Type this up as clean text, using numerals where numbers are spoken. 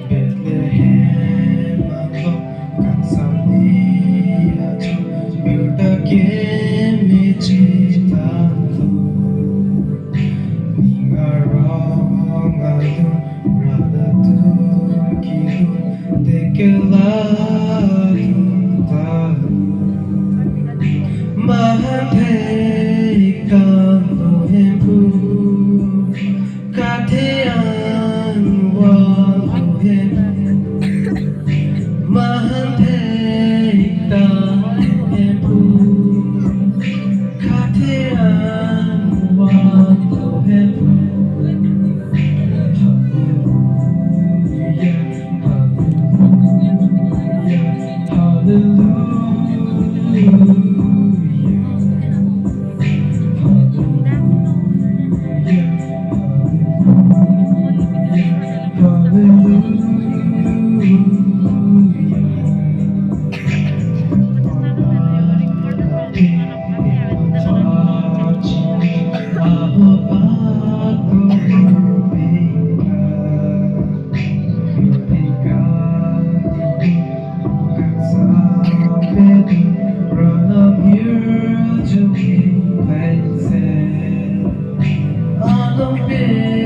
Bethlehem along kang salihacho beauta게 미치다도 닝아롱 알룬 라다둔 기룬 데켈라둔 다룬 마한테이칸 노햄부 카테안 와로햄 마한테이칸 노햄부 카테안 와로햄 할렐루야 Run up here to me, I say, on the bed.